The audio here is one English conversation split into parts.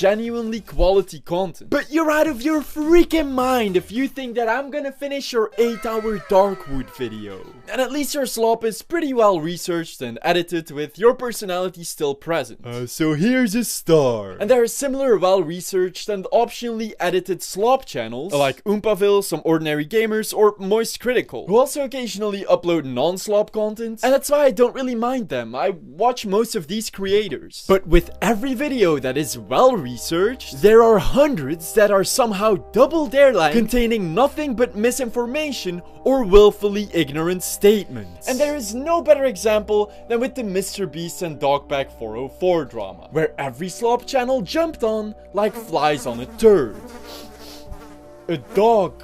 genuinely quality content. But you're out of your freaking mind if you think that I'm gonna finish your 8-hour Darkwood video. And at least your slop is pretty well researched and edited with your personality still present. So here's a star. And there are similar well-researched and optionally edited slop channels like Oompaville, Some Ordinary Gamers, or Moist Critical, who also occasionally upload non-slop content, and that's why I don't really mind them. I watch most of these creators. But with every video that is well-researched, there are hundreds that are somehow double their length, containing nothing but misinformation or willfully ignorant statements. And there is no better example than with the MrBeast and Dogpack 404 drama, where every slop channel jumped on like flies on a turd. A dog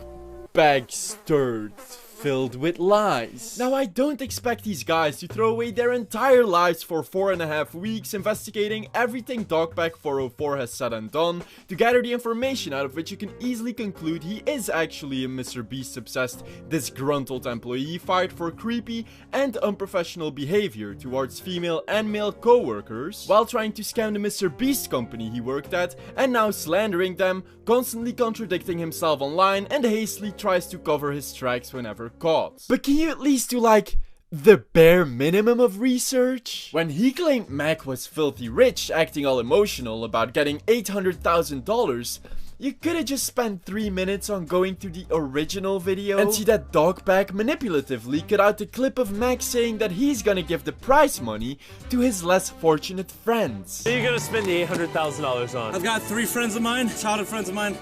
bag stirred, filled with lies. Now, I don't expect these guys to throw away their entire lives for 4.5 weeks investigating everything Dogpack 404 has said and done to gather the information out of which you can easily conclude he is actually a MrBeast obsessed, disgruntled employee fired for creepy and unprofessional behavior towards female and male co-workers while trying to scam the MrBeast company he worked at and now slandering them, constantly contradicting himself online, and hastily tries to cover his tracks whenever caught. But can you at least do like the bare minimum of research? When he claimed Mac was filthy rich, acting all emotional about getting $800,000, you could've just spent 3 minutes on going to the original video and see that Dogpack manipulatively cut out the clip of Mac saying that he's gonna give the prize money to his less fortunate friends. What are you gonna spend the $800,000 on? I've got 3 friends of mine, childhood friends of mine,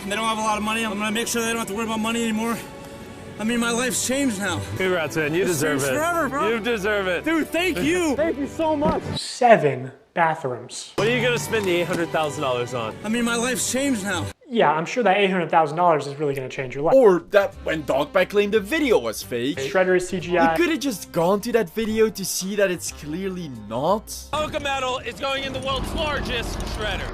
and they don't have a lot of money. I'm gonna make sure they don't have to worry about money anymore. I mean, my life's changed now. Congrats, man. You deserve it. Forever, bro. You deserve it. Dude, thank you. Thank you so much. 7 bathrooms. What are you gonna spend the $800,000 on? I mean, my life's changed now. Yeah, I'm sure that $800,000 is really gonna change your life. Or that when Dogpack claimed the video was fake, Shredder is CGI. you could've just gone to that video to see that it's clearly not. Oka Metal is going in the world's largest shredder.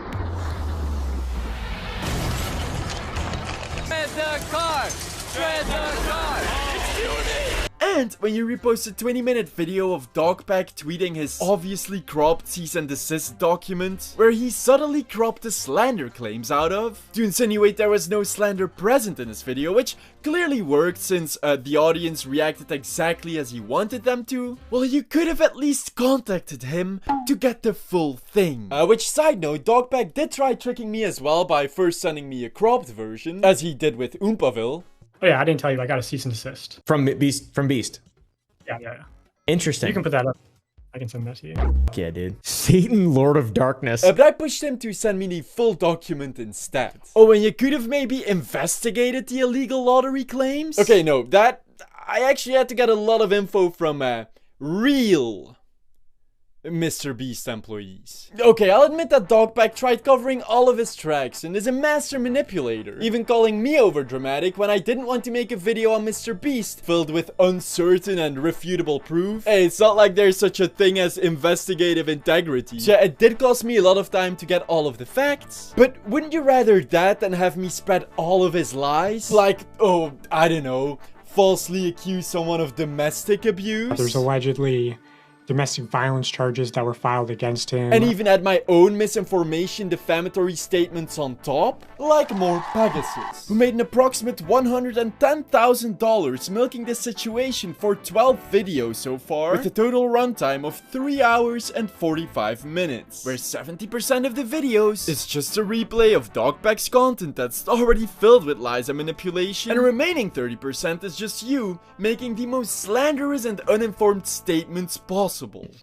Shred the car! Shred the car! It's you and me! And when you repost a 20-minute video of Dogpack tweeting his obviously cropped cease and desist document, where he subtly cropped the slander claims out of, to insinuate there was no slander present in his video, which clearly worked since the audience reacted exactly as he wanted them to, well, you could have at least contacted him to get the full thing. Which, side note, Dogpack did try tricking me as well by first sending me a cropped version, as he did with Oompaville. Oh yeah, I didn't tell you, I got a cease and desist. From Beast. Yeah. Interesting. You can put that up. I can send that to you. Fuck yeah, dude. Satan, Lord of Darkness. But I pushed him to send me the full document instead. Oh, and you could have maybe investigated the illegal lottery claims? Okay, no, that... I actually had to get a lot of info from, real MrBeast employees. Okay, I'll admit that Dogpack tried covering all of his tracks and is a master manipulator, even calling me overdramatic when I didn't want to make a video on MrBeast filled with uncertain and refutable proof. Hey, it's not like there's such a thing as investigative integrity. So yeah, it did cost me a lot of time to get all of the facts, but wouldn't you rather that than have me spread all of his lies? Like, oh, I don't know, falsely accuse someone of domestic abuse? There's allegedly domestic violence charges that were filed against him. And even add my own misinformation defamatory statements on top? Like more Pegasus, who made an approximate $110,000 milking this situation for 12 videos so far, with a total runtime of 3 hours and 45 minutes, where 70% of the videos is just a replay of Dogpack's content that's already filled with lies and manipulation, and the remaining 30% is just you making the most slanderous and uninformed statements possible.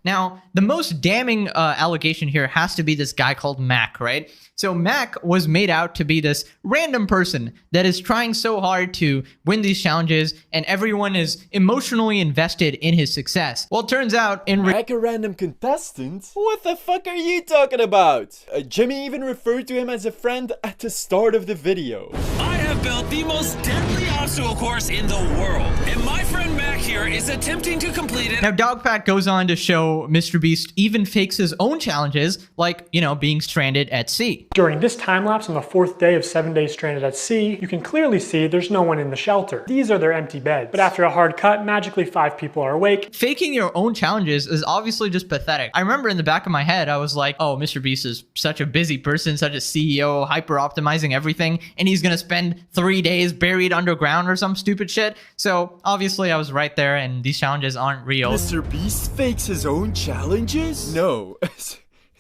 Now, the most damning allegation here has to be this guy called Mac, right? So Mac was made out to be this random person that is trying so hard to win these challenges, and everyone is emotionally invested in his success. Well, it turns out Mac, a random contestant? What the fuck are you talking about? Jimmy even referred to him as a friend at the start of the video. I have built the most deadly obstacle obstacle course in the world. And my friend Mac here is attempting to complete it. Now, Dogpack goes on to show Mr. Beast even fakes his own challenges, like, you know, being stranded at sea. During this time lapse on the 4th day of 7 days stranded at sea, you can clearly see there's no one in the shelter. These are their empty beds. But after a hard cut, magically 5 people are awake. Faking your own challenges is obviously just pathetic. I remember in the back of my head, I was like, oh, Mr. Beast is such a busy person, such a CEO, hyper optimizing everything, and he's gonna spend 3 days buried underground or some stupid shit. So obviously I was right there, and these challenges aren't real. Mr. Beast fakes his own challenges? No.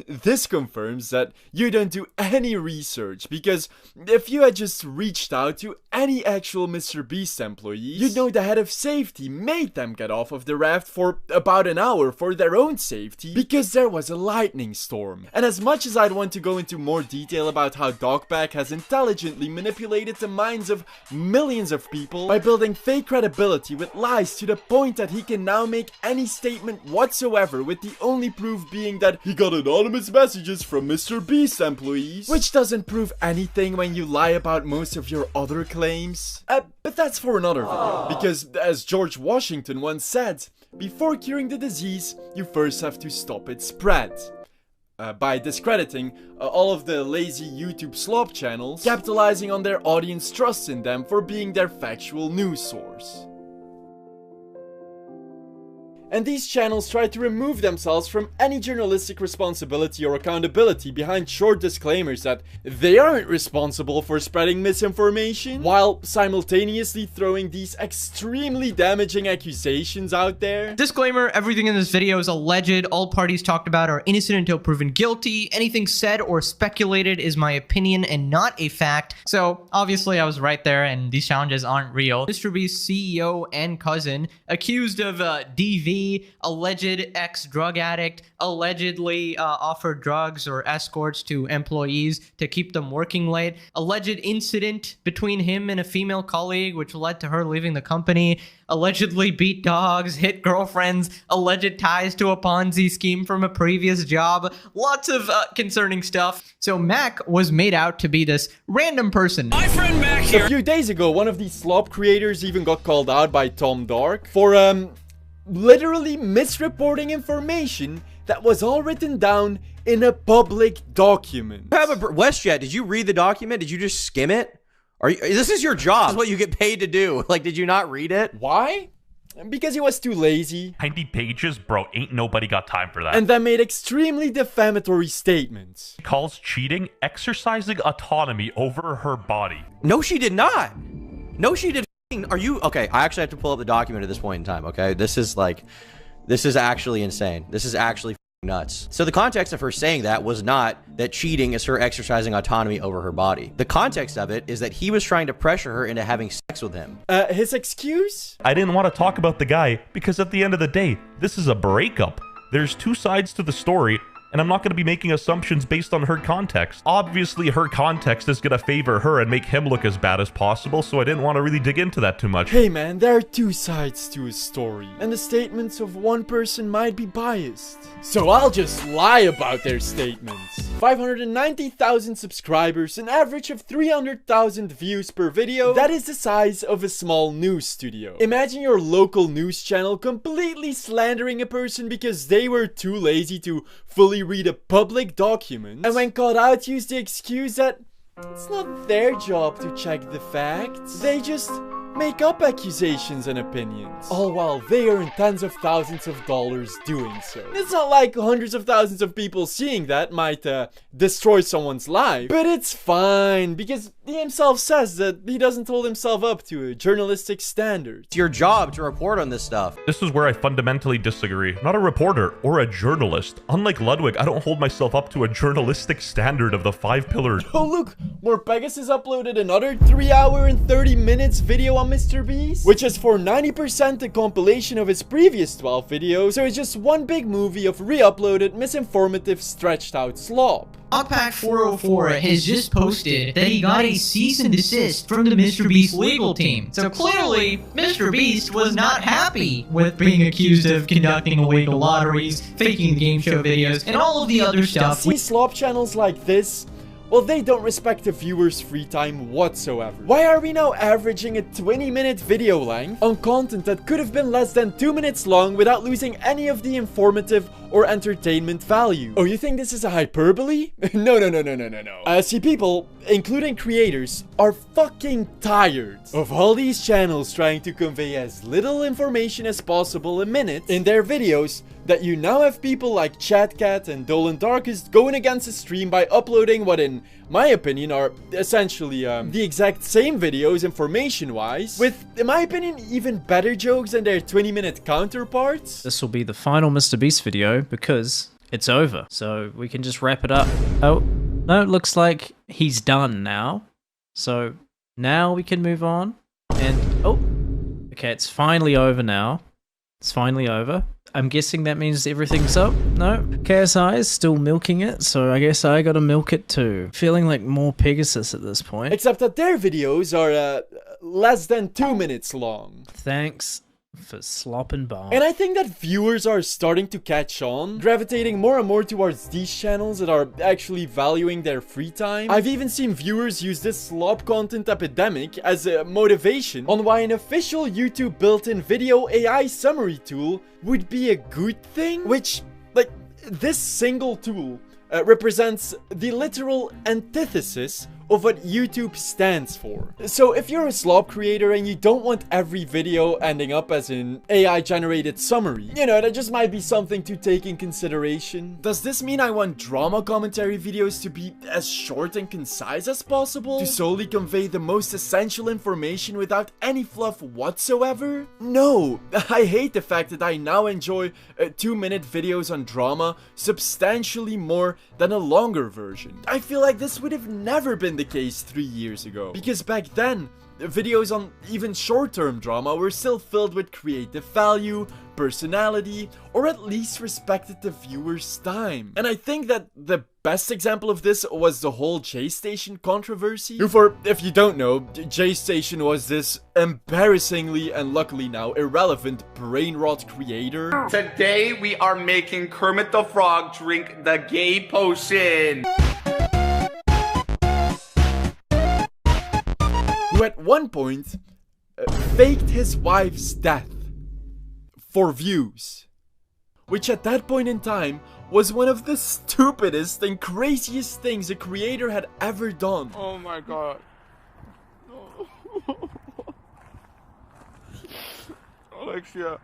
This confirms that you don't do any research, because if you had just reached out to any actual Mr. Beast employees, you'd know the head of safety made them get off of the raft for about an hour for their own safety, because there was a lightning storm. And as much as I'd want to go into more detail about how Dogpack has intelligently manipulated the minds of millions of people by building fake credibility with lies to the point that he can now make any statement whatsoever, with the only proof being that he got anonymous messages from Mr. Beast employees, which doesn't prove anything when you lie about most of your other claims. But that's for another video, because as George Washington once said, before curing the disease, you first have to stop its spread. By discrediting all of the lazy YouTube Slop channels, capitalizing on their audience trust in them for being their factual news source. And these channels try to remove themselves from any journalistic responsibility or accountability behind short disclaimers that they aren't responsible for spreading misinformation, while simultaneously throwing these extremely damaging accusations out there. Disclaimer, everything in this video is alleged. All parties talked about are innocent until proven guilty. Anything said or speculated is my opinion and not a fact. So obviously I was right there, and these challenges aren't real. Mr. Beast's CEO and cousin accused of DV, alleged ex-drug addict, allegedly offered drugs or escorts to employees to keep them working late, alleged incident between him and a female colleague which led to her leaving the company, allegedly beat dogs, hit girlfriends, alleged ties to a Ponzi scheme from a previous job, lots of concerning stuff. So Mac was made out to be this random person. My friend Mac here. A few days ago, one of these Slop creators even got called out by Tom Dark for literally misreporting information that was all written down in a public document. WestJet, did you read the document? Did you just skim it? This is your job. This is what you get paid to do. Like, did you not read it? Why? Because he was too lazy. 90 pages? Bro, ain't nobody got time for that. And then made extremely defamatory statements. He calls cheating exercising autonomy over her body. No, she did not. No, she did. Are you okay? I actually have to pull up the document at this point in time. Okay, this is actually insane. This is actually nuts. So the context of her saying that was not that cheating is her exercising autonomy over her body. The context of it is that he was trying to pressure her into having sex with him. His excuse? I didn't want to talk about the guy because at the end of the day, this is a breakup. There's two sides to the story, and I'm not going to be making assumptions based on her context. Obviously, her context is going to favor her and make him look as bad as possible, so I didn't want to really dig into that too much. Hey man, there are two sides to a story, and the statements of one person might be biased. So I'll just lie about their statements. 590,000 subscribers, an average of 300,000 views per video. That is the size of a small news studio. Imagine your local news channel completely slandering a person because they were too lazy to fully read a public document, and when caught out use the excuse that it's not their job to check the facts. They just make up accusations and opinions, all while they earn tens of thousands of dollars doing so. It's not like hundreds of thousands of people seeing that might destroy someone's life, but it's fine because he himself says that he doesn't hold himself up to a journalistic standard. It's your job to report on this stuff. This is where I fundamentally disagree. I'm not a reporter or a journalist. Unlike Ludwig, I don't hold myself up to a journalistic standard of the 5 pillars. Oh look, more Pegasus uploaded another 3 hour and 30 minutes video on Mr. Beast, which is for 90% a compilation of his previous 12 videos, so it's just one big movie of re-uploaded, misinformative, stretched out slop. Dogpack404 has just posted that he got a cease and desist from the Mr. Beast legal team. So clearly, Mr. Beast was not happy with being accused of conducting illegal lotteries, faking game show videos, and all of the other stuff. See slop channels like this well, they don't respect the viewer's free time whatsoever. Why are we now averaging a 20-minute video length on content that could have been less than 2 minutes long without losing any of the informative or entertainment value? Oh, you think this is a hyperbole? No. See, people, including creators, are fucking tired of all these channels trying to convey as little information as possible a minute in their videos, that you now have people like Chatcat and Dolan Darkest going against the stream by uploading what, in my opinion, are essentially the exact same videos information-wise, with, in my opinion, even better jokes than their 20-minute counterparts. This will be the final Mr. Beast video because it's over, so we can just wrap it up. Oh, no, it looks like he's done now. So now we can move on. And, oh, okay, it's finally over now. It's finally over. I'm guessing that means everything's up. No, KSI is still milking it, so I guess I gotta milk it too. Feeling like more Pegasus at this point. Except that their videos are less than 2 minutes long. Thanks for Slop and Bomb. And I think that viewers are starting to catch on, gravitating more and more towards these channels that are actually valuing their free time. I've even seen viewers use this slop content epidemic as a motivation on why an official YouTube built-in video AI summary tool would be a good thing, which, like, this single tool represents the literal antithesis of what YouTube stands for. So if you're a slop creator and you don't want every video ending up as an AI generated summary, you know, that just might be something to take in consideration. Does this mean I want drama commentary videos to be as short and concise as possible, to solely convey the most essential information without any fluff whatsoever? No, I hate the fact that I now enjoy 2-minute videos on drama substantially more than a longer version. I feel like this would have never been the case 3 years ago, because back then videos on even short-term drama were still filled with creative value, personality, or at least respected the viewer's time. And I think that the best example of this was the whole J-Station controversy. For, if you don't know, J-Station was this embarrassingly and luckily now irrelevant brain rot creator. Today we are making Kermit the Frog drink the gay potion. Who at one point faked his wife's death for views, which at that point in time was one of the stupidest and craziest things a creator had ever done. Oh my god. Alexia.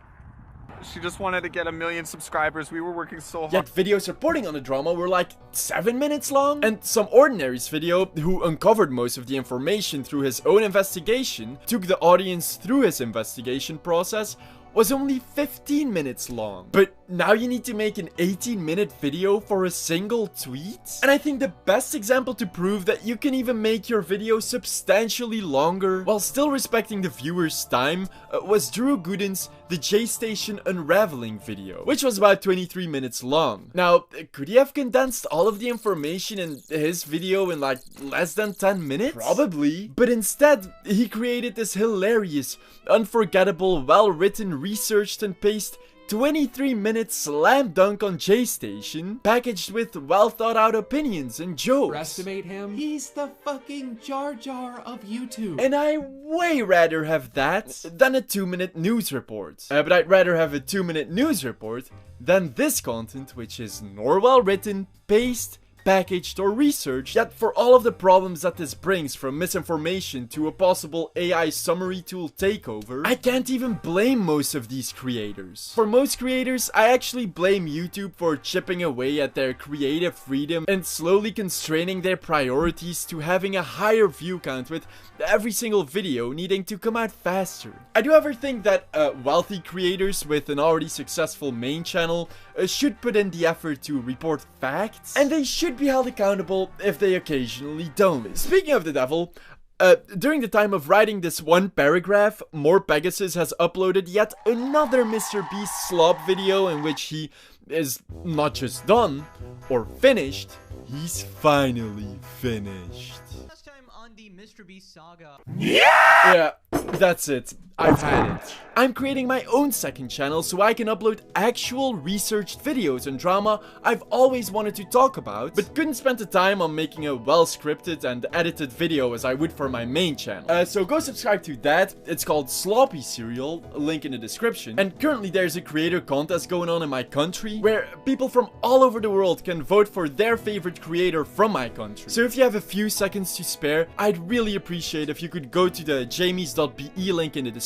She just wanted to get 1 million subscribers. We were working so hard. Yet videos reporting on the drama were like 7 minutes long. And Some Ordinary's video, who uncovered most of the information through his own investigation, took the audience through his investigation process, was only 15 minutes long. But now you need to make an 18-minute video for a single tweet? And I think the best example to prove that you can even make your video substantially longer while still respecting the viewer's time was Drew Gooden's The J-Station Unraveling video, which was about 23 minutes long. Now, could he have condensed all of the information in his video in like less than 10 minutes? Probably. But instead, he created this hilarious, unforgettable, well-written, researched and paced 23-minute slam dunk on J-Station, packaged with well-thought-out opinions and jokes. Underestimate him. He's the fucking Jar Jar of YouTube. And I way rather have that than a 2-minute news report. But I'd rather have a 2-minute news report than this content, which is nor well-written, paced, packaged or researched, yet for all of the problems that this brings, from misinformation to a possible AI summary tool takeover, I can't even blame most of these creators. For most creators, I actually blame YouTube for chipping away at their creative freedom and slowly constraining their priorities to having a higher view count, with every single video needing to come out faster. I do ever think that wealthy creators with an already successful main channel should put in the effort to report facts, and they should be held accountable if they occasionally don't. Speaking of the devil, during the time of writing this one paragraph, More Pegasus has uploaded yet another Mr. Beast Slop video in which he is not just done or finished, he's finally finished. Last time on the Mr. Beast saga. Yeah, that's it. I've had it. I'm creating my own second channel so I can upload actual researched videos on drama I've always wanted to talk about, but couldn't spend the time on making a well-scripted and edited video as I would for my main channel. So go subscribe to that. It's called Sloppy Serial, link in the description. And currently there's a creator contest going on in my country where people from all over the world can vote for their favorite creator from my country. So if you have a few seconds to spare, I'd really appreciate if you could go to the jamies.be link in the description